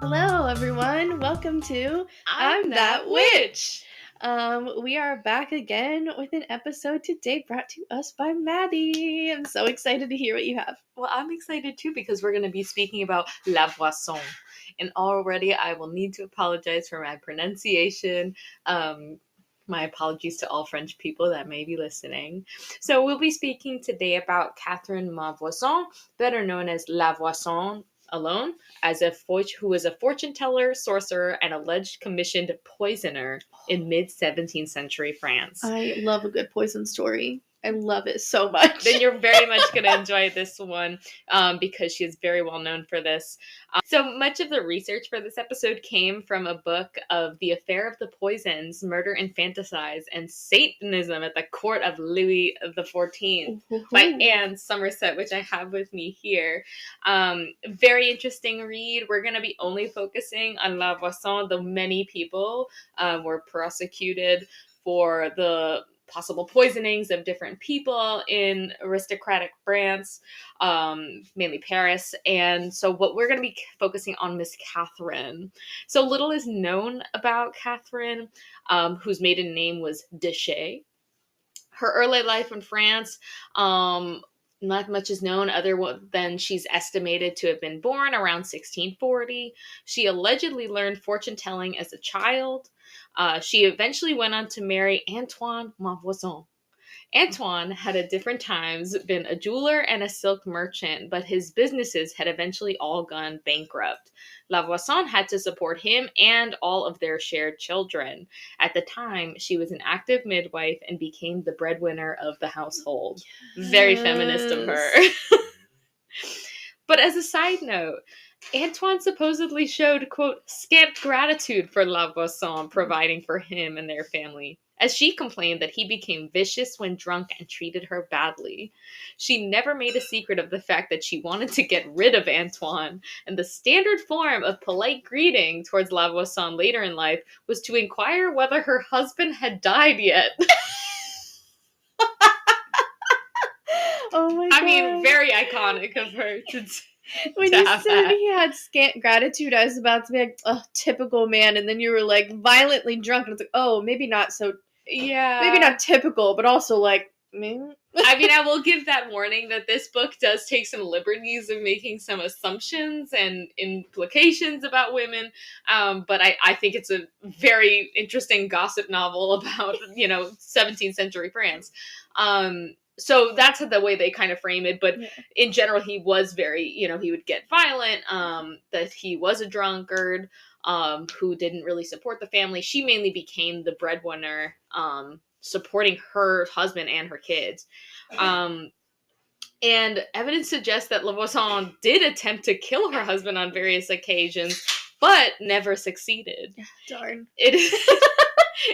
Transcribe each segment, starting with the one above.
Hello, everyone. Welcome to I'm That Witch. We are back again with an episode today brought to us by Maddy. I'm so excited to hear what you have. Well, I'm excited too because we're going to be speaking about La Voisin. And already I will need to apologize for my pronunciation. My apologies to all French people that may be listening. So we'll be speaking today about Catherine Voisin, better known as La Voisin alone, who was a fortune teller, sorcerer, and alleged commissioned poisoner in mid-17th century France. I love a good poison story. I love it so much. Then you're very much going to enjoy this one because she is very well known for this. So much of the research for this episode came from a book of The Affair of the Poisons, Murder, Infanticide, and Satanism at the Court of Louis XIV by Anne Somerset, which I have with me here. Very interesting read. We're going to be only focusing on La Voisin, though many people were prosecuted for the possible poisonings of different people in aristocratic France, mainly Paris. And so what we're going to be focusing on Miss Catherine. So little is known about Catherine, whose maiden name was Deschet. Her early life in France, not much is known other than she's estimated to have been born around 1640. She allegedly learned fortune telling as a child. She eventually went on to marry Antoine Voisin. Antoine had at different times been a jeweler and a silk merchant, but his businesses had eventually all gone bankrupt. La Voisin had to support him and all of their shared children. At the time, she was an active midwife and became the breadwinner of the household. Yes. Very feminist of her. But as a side note, Antoine supposedly showed, quote, scant gratitude for La Voisin providing for him and their family, as she complained that he became vicious when drunk and treated her badly. She never made a secret of the fact that she wanted to get rid of Antoine, and the standard form of polite greeting towards La Voisin later in life was to inquire whether her husband had died yet. Oh my God. I mean, very iconic of her to when you said he had scant gratitude, I was about to be like, oh, typical man. And then you were like violently drunk. And it's like, oh, maybe not so. Yeah. Maybe not typical, but also like, man. I mean, I will give that warning that this book does take some liberties of making some assumptions and implications about women. But I think it's a very interesting gossip novel about, 17th century France. So that's the way they kind of frame it. But in general, he was very, he would get violent, that he was a drunkard, who didn't really support the family. She mainly became the breadwinner, supporting her husband and her kids. And evidence suggests that La Voisin did attempt to kill her husband on various occasions, but never succeeded. Darn.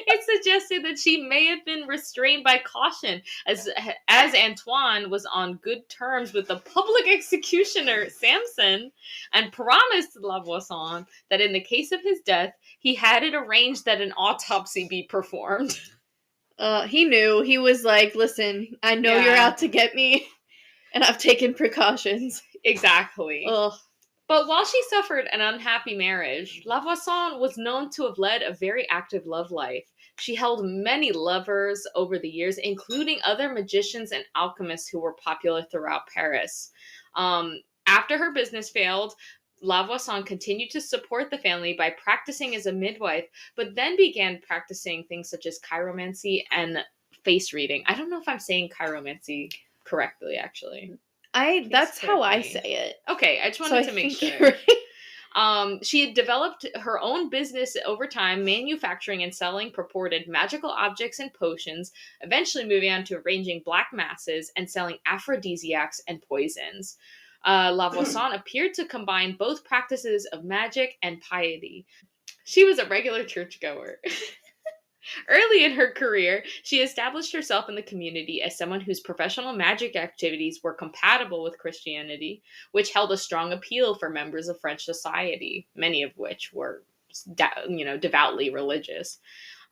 It suggested that she may have been restrained by caution, as Antoine was on good terms with the public executioner Samson, and promised La Voisin that in the case of his death, he had it arranged that an autopsy be performed. He knew. He was like, listen, I know you're out to get me, and I've taken precautions. Exactly. Ugh. But while she suffered an unhappy marriage, La Voisin was known to have led a very active love life. She held many lovers over the years, including other magicians and alchemists who were popular throughout Paris. After her business failed, La Voisin continued to support the family by practicing as a midwife, but then began practicing things such as chiromancy and face reading. I don't know if I'm saying chiromancy correctly, actually. That's how I say it. Okay, I just wanted to make sure. Right. She had developed her own business over time, manufacturing and selling purported magical objects and potions, eventually moving on to arranging black masses and selling aphrodisiacs and poisons. La Voisin appeared to combine both practices of magic and piety. She was a regular churchgoer. Early in her career, she established herself in the community as someone whose professional magic activities were compatible with Christianity, which held a strong appeal for members of French society, many of which were, devoutly religious.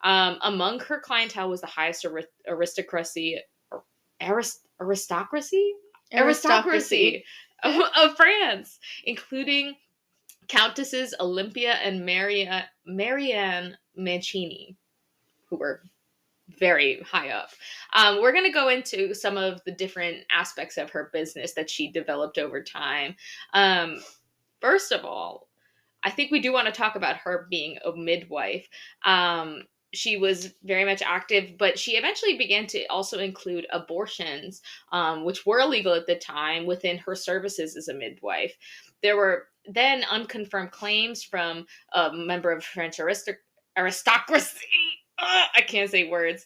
Among her clientele was the highest aristocracy of France, including Countesses Olympia and Marianne Mancini, who were very high up. We're going to go into some of the different aspects of her business that she developed over time. First of all, I think we do want to talk about her being a midwife. She was very much active, but she eventually began to also include abortions, which were illegal at the time, within her services as a midwife. There were then unconfirmed claims from a member of French aristocracy. I can't say words.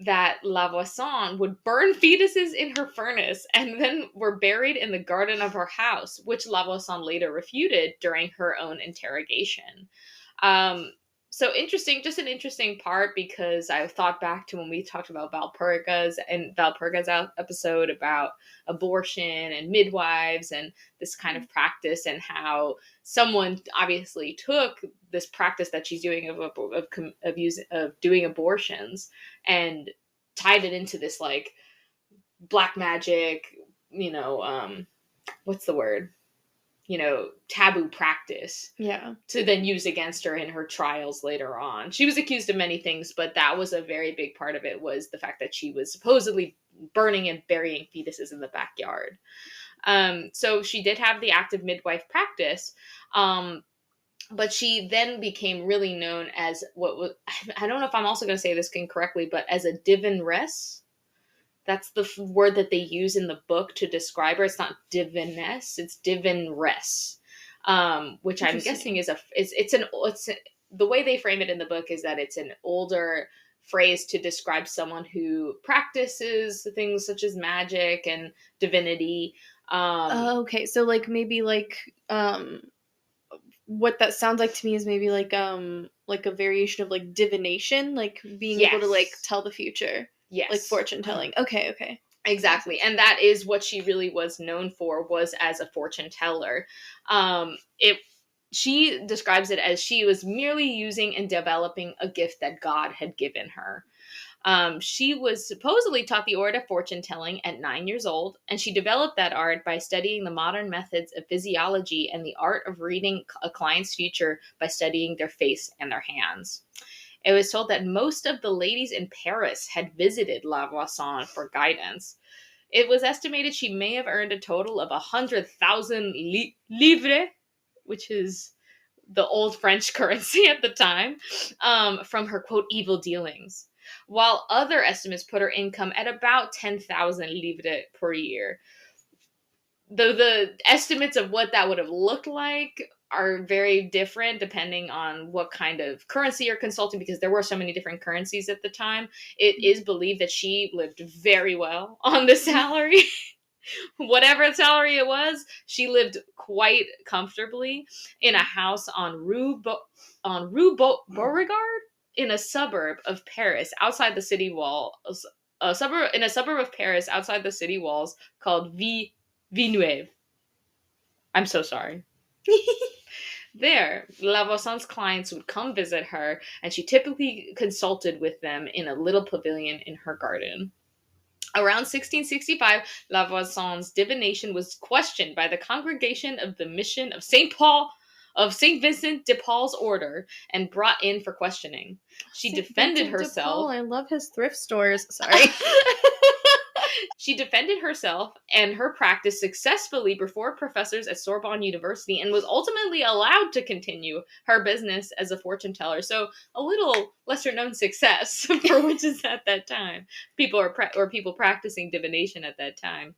That La Voisin would burn fetuses in her furnace and then were buried in the garden of her house, which La Voisin later refuted during her own interrogation. So interesting, just an interesting part, because I thought back to when we talked about Valperga's episode about abortion and midwives and this kind of practice, and how someone obviously took this practice that she's doing of doing abortions and tied it into this like black magic, what's the word? Taboo practice. Yeah. To then use against her in her trials later on. She was accused of many things, but that was a very big part of it, was the fact that she was supposedly burning and burying fetuses in the backyard. So she did have the active midwife practice, but she then became really known as I don't know if I'm also going to say this incorrectly, but as a divinress. That's the word that they use in the book to describe her. It's not diviness, it's divinress, which I'm guessing is the way they frame it in the book is that it's an older phrase to describe someone who practices things such as magic and divinity. Okay, so like maybe like what that sounds like to me is maybe like a variation of like divination, like being able to like tell the future. Yes. Like fortune telling. Okay. Exactly. And that is what she really was known for, was as a fortune teller. She describes it as she was merely using and developing a gift that God had given her. She was supposedly taught the art of fortune telling at 9 years old, and she developed that art by studying the modern methods of physiology and the art of reading a client's future by studying their face and their hands. It was told that most of the ladies in Paris had visited La Voisin for guidance. It was estimated she may have earned a total of 100,000 livres, which is the old French currency at the time, from her, quote, evil dealings, while other estimates put her income at about 10,000 livres per year. Though the estimates of what that would have looked like are very different depending on what kind of currency you're consulting, because there were so many different currencies at the time. It is believed that she lived very well on the salary. Whatever salary it was, she lived quite comfortably in a house on Rue Beauregard, in a suburb of Paris outside the city walls. A suburb of Paris outside the city walls called Villeneuve. I'm so sorry. There, La Voisin's clients would come visit her, and she typically consulted with them in a little pavilion in her garden. Around 1665, La Voisin's divination was questioned by the congregation of the Mission of St. Vincent de Paul's order, and brought in for questioning. She defended herself. I love his thrift stores. Sorry. She defended herself and her practice successfully before professors at Sorbonne University, and was ultimately allowed to continue her business as a fortune teller. So a little lesser known success for witches at that time. People practicing divination at that time.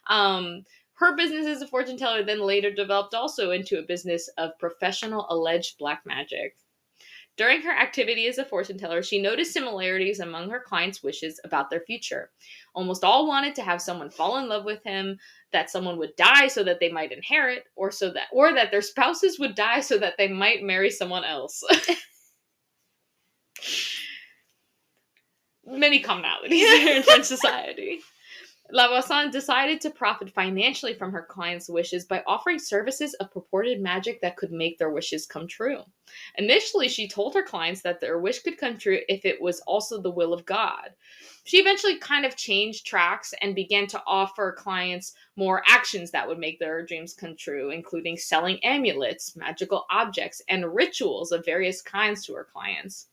Her business as a fortune teller then later developed also into a business of professional alleged black magic. During her activity as a fortune teller, she noticed similarities among her clients' wishes about their future. Almost all wanted to have someone fall in love with him, that someone would die so that they might inherit, or that their spouses would die so that they might marry someone else. Many commonalities in French society. La Voisin decided to profit financially from her clients' wishes by offering services of purported magic that could make their wishes come true. Initially, she told her clients that their wish could come true if it was also the will of God. She eventually kind of changed tracks and began to offer clients more actions that would make their dreams come true, including selling amulets, magical objects, and rituals of various kinds to her clients.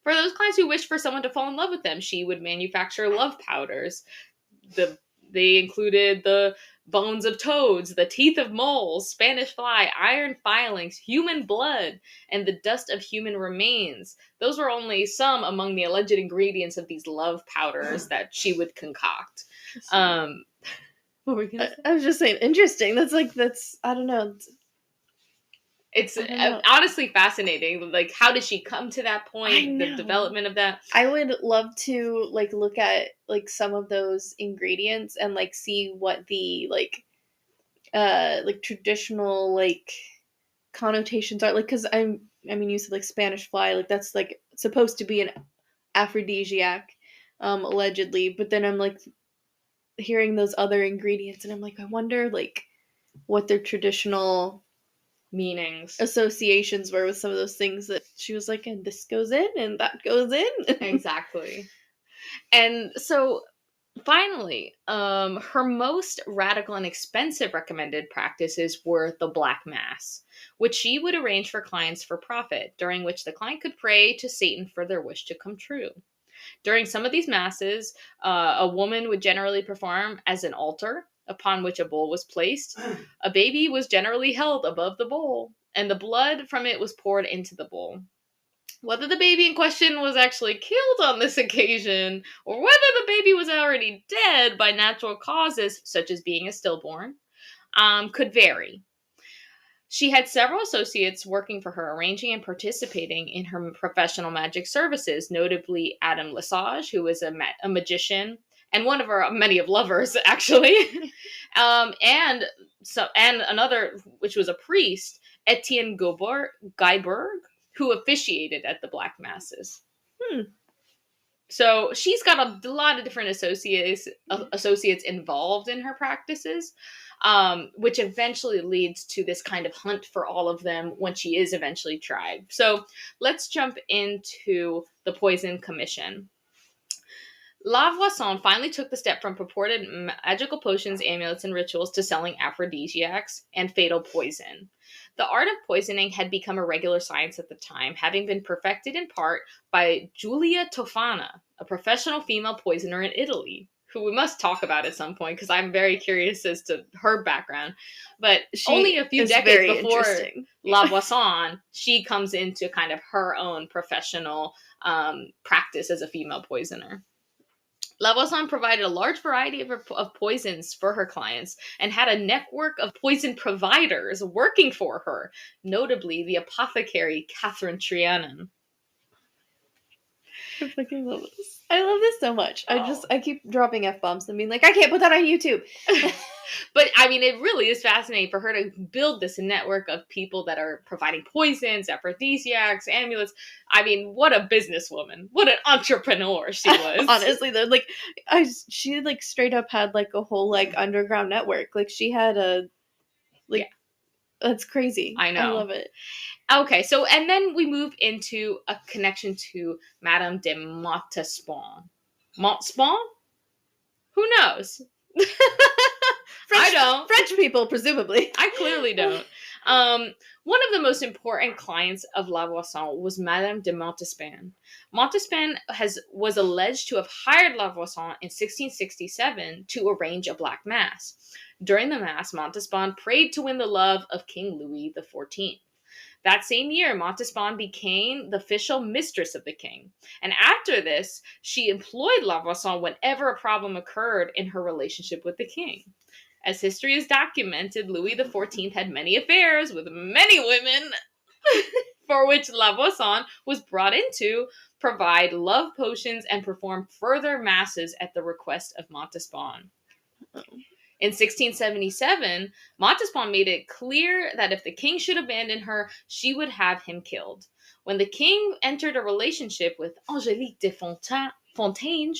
For those clients who wished for someone to fall in love with them, she would manufacture love powders. They included the bones of toads, the teeth of moles, Spanish fly, iron filings, human blood, and the dust of human remains. Those were only some among the alleged ingredients of these love powders that she would concoct. What were you gonna say? I was just saying, interesting. That's I don't know. It's I don't know. honestly fascinating. Like, how did she come to that point? The development of that. I would love to like look at like some of those ingredients and like see what the like traditional like connotations are, like, because I mean you said like Spanish fly, like that's like supposed to be an aphrodisiac, allegedly, but then I'm like hearing those other ingredients and I'm like, I wonder like what their traditional Meanings, associations were with some of those things that she was like, and this goes in and that goes in. exactly. And so finally, her most radical and expensive recommended practices were the Black Mass, which she would arrange for clients for profit, during which the client could pray to Satan for their wish to come true. During some of these masses, a woman would generally perform as an altar upon which a bowl was placed. A baby was generally held above the bowl, and the blood from it was poured into the bowl. Whether the baby in question was actually killed on this occasion, or whether the baby was already dead by natural causes, such as being a stillborn, could vary. She had several associates working for her, arranging and participating in her professional magic services, notably Adam Lesage, who was a magician and one of her many of lovers, actually, and another, which was a priest, Etienne Guyberg, who officiated at the Black Masses. So she's got a lot of different associates involved in her practices, which eventually leads to this kind of hunt for all of them when she is eventually tried. So let's jump into the Poison Commission. La Voisin finally took the step from purported magical potions, amulets, and rituals to selling aphrodisiacs and fatal poison. The art of poisoning had become a regular science at the time, having been perfected in part by Giulia Tofana, a professional female poisoner in Italy, who we must talk about at some point because I'm very curious as to her background. But only a few decades before La Voisin, she comes into kind of her own professional practice as a female poisoner. La Voisin provided a large variety of poisons for her clients and had a network of poison providers working for her, notably the apothecary Catherine Trianon. I fucking love this. I love this so much. I keep dropping F-bombs and being like, I can't put that on YouTube. But I mean, it really is fascinating for her to build this network of people that are providing poisons, aphrodisiacs, amulets. I mean, what a businesswoman. What an entrepreneur she was. Honestly, though, like, she, like, straight up had, like, a whole, like, underground network. Like, she had a, like, yeah. That's crazy. I know. I love it. Okay, so, and then we move into a connection to Madame de Montespan. Montespan? Who knows? I don't. French people, presumably. I clearly don't. One of the most important clients of La Voisin was Madame de Montespan. Montespan was alleged to have hired La Voisin in 1667 to arrange a black mass. During the mass, Montespan prayed to win the love of King Louis XIV. That same year, Montespan became the official mistress of the king. And after this, she employed La Voisin whenever a problem occurred in her relationship with the king. As history is documented, Louis XIV had many affairs with many women, for which La Voisin was brought in to provide love potions and perform further masses at the request of Montespan. In 1677, Montespan made it clear that if the king should abandon her, she would have him killed. When the king entered a relationship with Angélique de Fontaine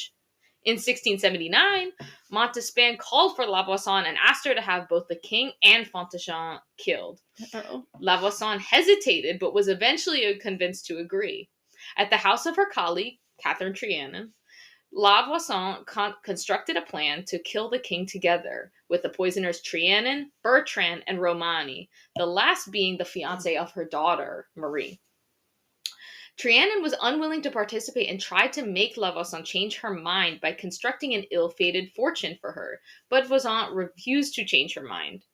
In 1679, Montespan called for La Voisin and asked her to have both the king and Fontaine killed. Uh-oh. La Voisin hesitated, but was eventually convinced to agree. At the house of her colleague, Catherine Trianon, La Voisin constructed a plan to kill the king together with the poisoners Trianon, Bertrand, and Romani, the last being the fiancé of her daughter, Marie. Trianon was unwilling to participate and tried to make La Voisin change her mind by constructing an ill-fated fortune for her, but Voisin refused to change her mind.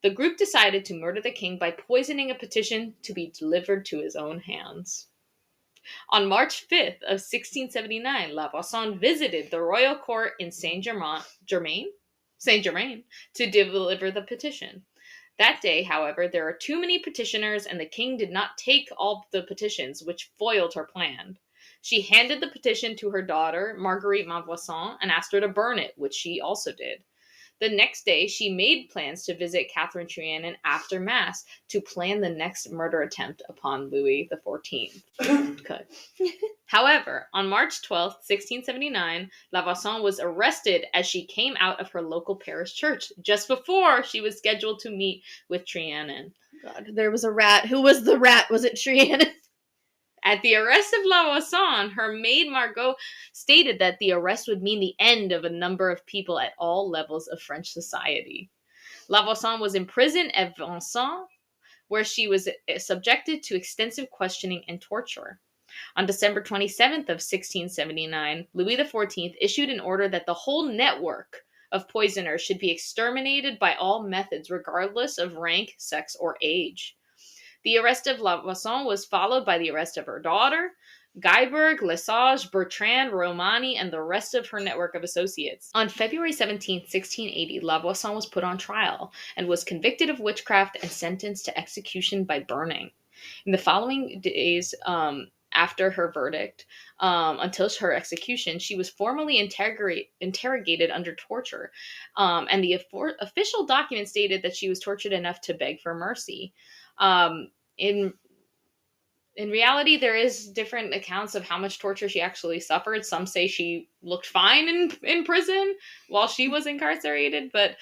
The group decided to murder the king by poisoning a petition to be delivered to his own hands. On March 5th of 1679, La Voisin visited the royal court in Saint-Germain to deliver the petition. That day, however, there were too many petitioners and the king did not take all the petitions, which foiled her plan. She handed the petition to her daughter, Marguerite Montvoisin, and asked her to burn it, which she also did. The next day, she made plans to visit Catherine Trianon after Mass to plan the next murder attempt upon Louis XIV. Cut. However, on March 12th, 1679, La Voisin was arrested as she came out of her local parish church just before she was scheduled to meet with Trianon. God, there was a rat. Who was the rat? Was it Trianon? At the arrest of La Voisin, her maid Margot stated that the arrest would mean the end of a number of people at all levels of French society. La Voisin was imprisoned at Vincennes, where she was subjected to extensive questioning and torture. On December 27th of 1679, Louis XIV issued an order that the whole network of poisoners should be exterminated by all methods, regardless of rank, sex, or age. The arrest of La Voisin was followed by the arrest of her daughter, Guiberg, Lesage, Bertrand, Romani, and the rest of her network of associates. On February 17, 1680, La Voisin was put on trial and was convicted of witchcraft and sentenced to execution by burning. In the following days, after her verdict, until her execution, she was formally interrogated under torture. And the official document stated that she was tortured enough to beg for mercy. In reality, there is different accounts of how much torture she actually suffered. Some say she looked fine in prison while she was incarcerated, but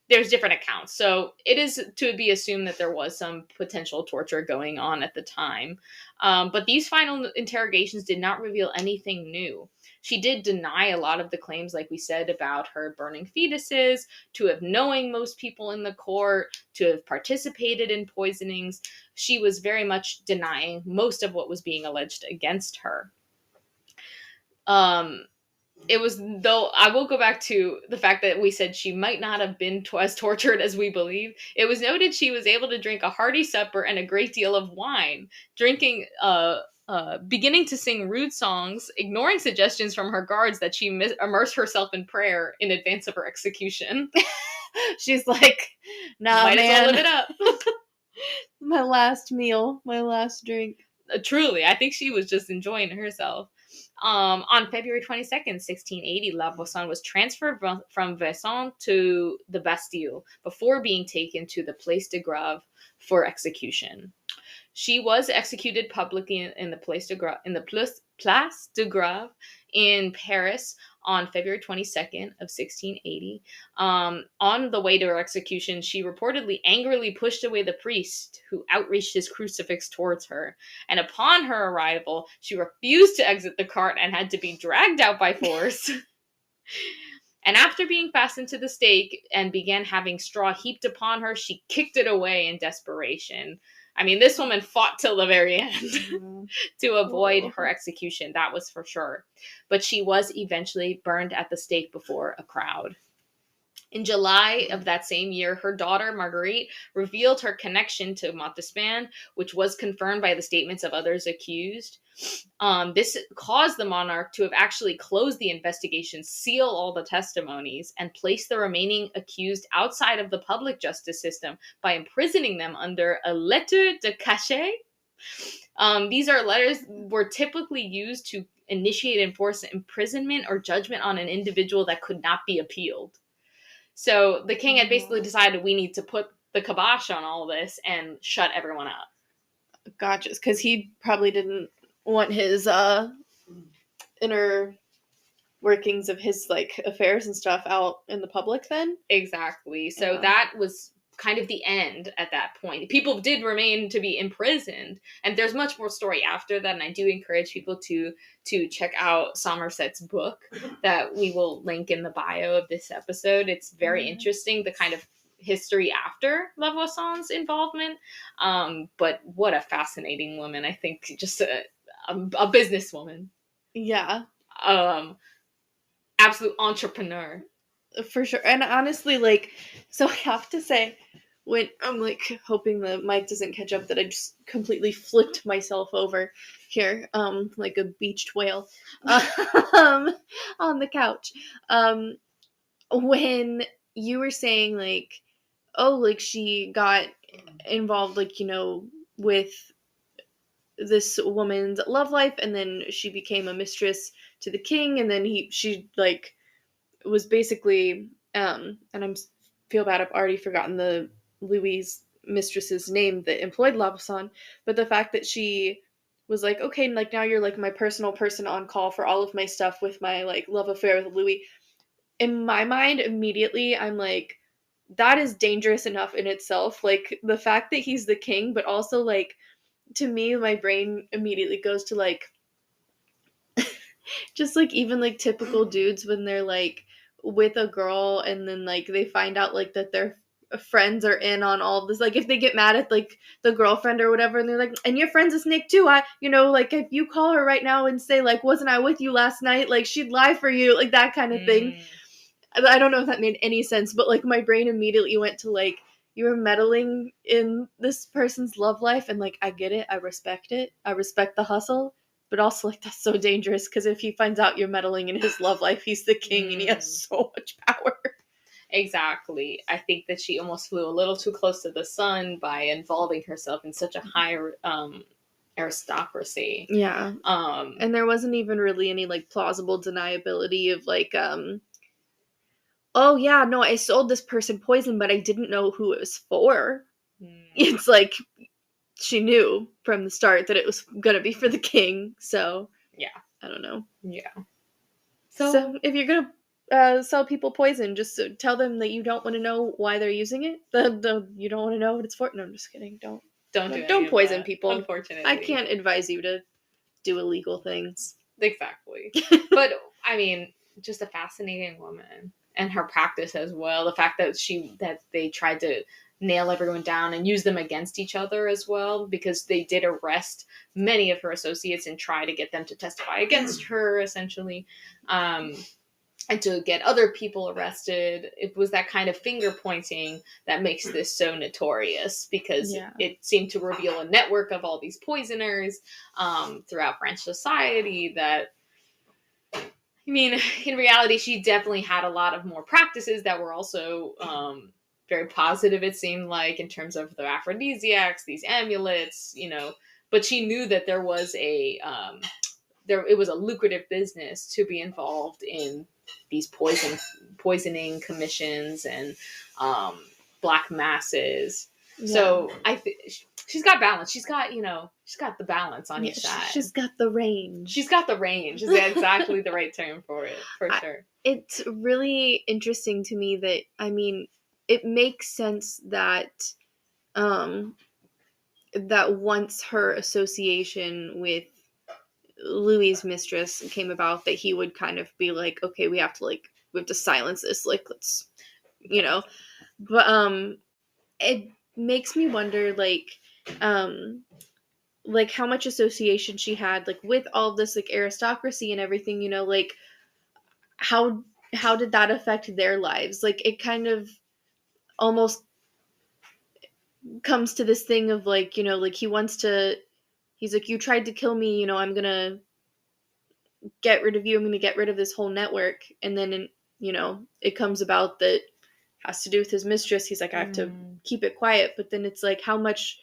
there's different accounts. So it is to be assumed that there was some potential torture going on at the time. But these final interrogations did not reveal anything new. She did deny a lot of the claims, like we said, about her burning fetuses, to have knowing most people in the court, to have participated in poisonings. She was very much denying most of what was being alleged against her. It was, though, I will go back to the fact that we said she might not have been as tortured as we believe. It was noted she was able to drink a hearty supper and a great deal of wine, beginning to sing rude songs, ignoring suggestions from her guards that she immerse herself in prayer in advance of her execution. She's like, nah, might man. as well live it up. My last meal, my last drink. Truly, I think she was just enjoying herself. On February 22nd, 1680, La Voisin was transferred from Vincennes to the Bastille before being taken to the Place de Grève for execution. She was executed publicly in the Place de Grève in Paris on February 22nd of 1680. On the way to her execution, she reportedly angrily pushed away the priest who outreached his crucifix towards her. And upon her arrival, she refused to exit the cart and had to be dragged out by force. And after being fastened to the stake and began having straw heaped upon her, she kicked it away in desperation. I mean, this woman fought till the very end to avoid her execution. That was for sure. But she was eventually burned at the stake before a crowd. In July of that same year, her daughter, Marguerite, revealed her connection to Montespan, which was confirmed by the statements of others accused. This caused the monarch to have actually closed the investigation, seal all the testimonies, and place the remaining accused outside of the public justice system by imprisoning them under a lettre de cachet. These are letters were typically used to initiate and enforce imprisonment or judgment on an individual that could not be appealed. So the king had basically decided we need to put the kibosh on all this and shut everyone up. Gotcha, because he probably didn't want his inner workings of his like affairs and stuff out in the public then. Exactly. So Yeah. that was kind of the end at that point. People did remain to be imprisoned, and there's much more story after that, and I do encourage people to check out Somerset's book that we will link in the bio of this episode. It's very interesting, the kind of history after La Voisin's involvement. But what a fascinating woman. I think just a businesswoman. Yeah. Absolute entrepreneur. For sure. And honestly, like, so I have to say, when I'm like hoping the mic doesn't catch up that I just completely flipped myself over here, like a beached whale, um, on the couch. When you were saying like, oh, like she got involved, like, with this woman's love life, and then she became a mistress to the king, and then she like was basically and I'm feel bad I've already forgotten the Louis mistress's name that employed Labusan, but the fact that she was like, okay, like now you're like my personal person on call for all of my stuff with my like love affair with Louis. In my mind, immediately I'm like, that is dangerous enough in itself. Like the fact that he's the king, but also like to me, my brain immediately goes to like just like even like typical dudes when they're like with a girl and then like they find out like that their friends are in on all this, like if they get mad at like the girlfriend or whatever and they're like, and your friend's a snake too, I like if you call her right now and say like, wasn't I with you last night, like she'd lie for you, like that kind of thing. I don't know if that made any sense, but like my brain immediately went to like, you were meddling in this person's love life, and like I get it, I respect the hustle, but also like that's so dangerous because if he finds out you're meddling in his love life, he's the king and he has so much power. Exactly. I think that she almost flew a little too close to the sun by involving herself in such a high aristocracy. Yeah. And there wasn't even really any like plausible deniability of like oh yeah, no, I sold this person poison, but I didn't know who it was for. It's like she knew from the start that it was gonna be for the king, so yeah, I don't know. Yeah. So if you're gonna sell people poison, just tell them that you don't want to know why they're using it. You don't want to know what it's for. No, I'm just kidding. Don't poison people. Unfortunately, I can't advise you to do illegal things. Exactly. But I mean, just a fascinating woman, and her practice as well. The fact that they tried to nail everyone down and use them against each other as well, because they did arrest many of her associates and try to get them to testify against her, essentially, and to get other people arrested. It was that kind of finger pointing that makes this so notorious, because it seemed to reveal a network of all these poisoners throughout French society that, I mean, in reality, she definitely had a lot of more practices that were also very positive, it seemed like, in terms of the aphrodisiacs, these amulets, but she knew that there was it was a lucrative business to be involved in these poisoning commissions and black masses. Yeah. So I think she's got balance. She's got the balance on each side. She's got the range. She's got the range. Is exactly the right term for it, for sure. It's really interesting to me that, I mean, it makes sense that that once her association with Louis's mistress came about, that he would kind of be like, okay, we have to silence this, like, let's, but it makes me wonder, like how much association she had, like, with all this, like, aristocracy and everything, like, how did that affect their lives? Like, it kind of almost comes to this thing of, like, like, he's like, you tried to kill me, I'm gonna get rid of you, I'm gonna get rid of this whole network, and then, it comes about that has to do with his mistress. He's like, I have to keep it quiet, but then it's like, how much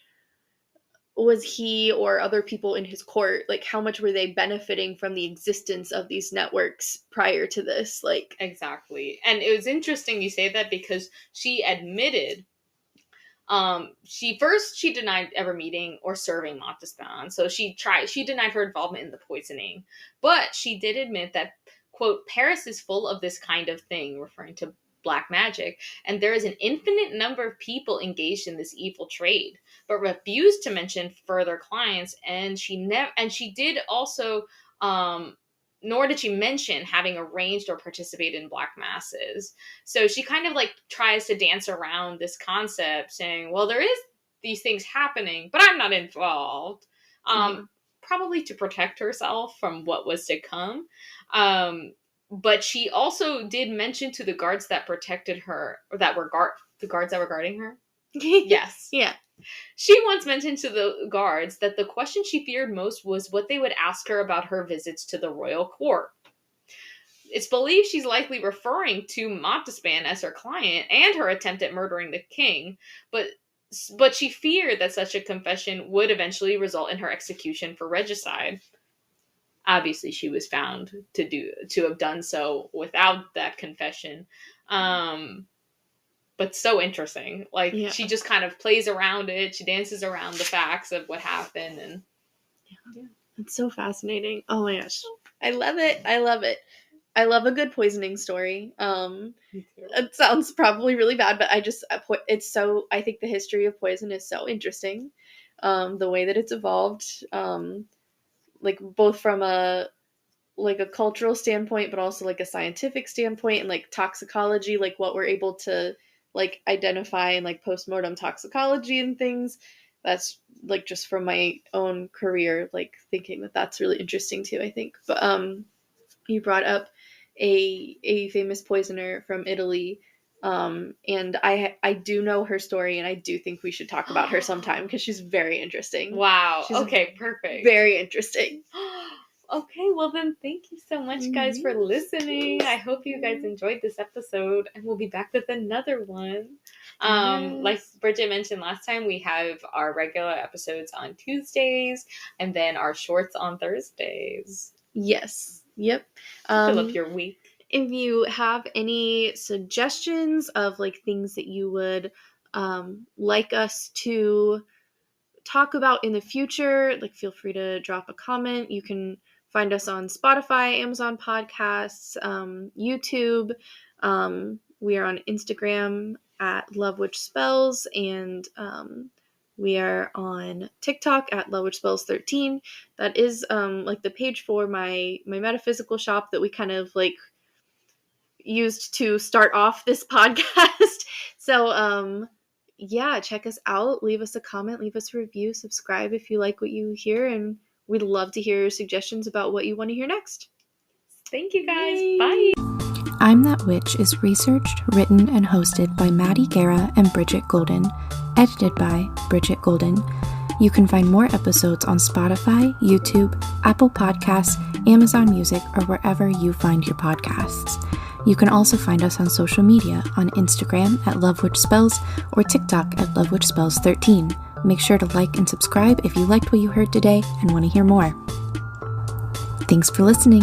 was he or other people in his court, like, how much were they benefiting from the existence of these networks prior to this? Like, exactly. And it was interesting you say that, because she admitted she denied ever meeting or serving Montespan. So she denied her involvement in the poisoning, but she did admit that quote, Paris is full of this kind of thing, referring to black magic, and there is an infinite number of people engaged in this evil trade, but refused to mention further clients, and she did also nor did she mention having arranged or participated in black masses. So she kind of like tries to dance around this concept, saying, well, there is these things happening, but I'm not involved. Probably to protect herself from what was to come. But she also did mention to the guards that protected her, or that were the guards that were guarding her. Yes. Yeah. She once mentioned to the guards that the question she feared most was what they would ask her about her visits to the royal court. It's believed she's likely referring to Montespan as her client and her attempt at murdering the king, but she feared that such a confession would eventually result in her execution for regicide. Obviously, she was found to have done so without that confession. But so interesting. Like, she just kind of plays around it. She dances around the facts of what happened. And yeah. It's so fascinating. Oh my gosh. I love it. I love it. I love a good poisoning story. It sounds probably really bad, but I think the history of poison is so interesting. The way that it's evolved, like both from a cultural standpoint, but also like a scientific standpoint, and like toxicology, like what we're able to like identify and like postmortem toxicology and things. That's like just from my own career, like thinking that that's really interesting too, I think. But you brought up a famous poisoner from Italy, and I do know her story, and I do think we should talk about her sometime because she's very interesting. Wow. Okay, perfect. Very interesting. Okay, well then thank you so much, guys, for listening. I hope you guys enjoyed this episode, and we'll be back with another one. Like Bridget mentioned last time, we have our regular episodes on Tuesdays, and then our shorts on Thursdays. Yes. Yep. Fill up your week. If you have any suggestions of like things that you would like us to talk about in the future, like feel free to drop a comment. You can find us on Spotify, Amazon Podcasts, YouTube. We are on Instagram at Love Which Spells, and we are on TikTok at Love Which Spells 13. That is like the page for my metaphysical shop that we kind of like used to start off this podcast. So yeah, check us out, leave us a comment, leave us a review, subscribe if you like what you hear, and we'd love to hear your suggestions about what you want to hear next. Thank you guys. Bye. I'm That Witch is researched, written, and hosted by Maddy Guerra and Bridget Golden, edited by Bridget Golden. You can find more episodes on Spotify, YouTube, Apple Podcasts, Amazon Music, or wherever you find your podcasts. You can also find us on social media on Instagram at Love Which Spells or TikTok at Love Which Spells 13. Make sure to like and subscribe if you liked what you heard today and want to hear more. Thanks for listening.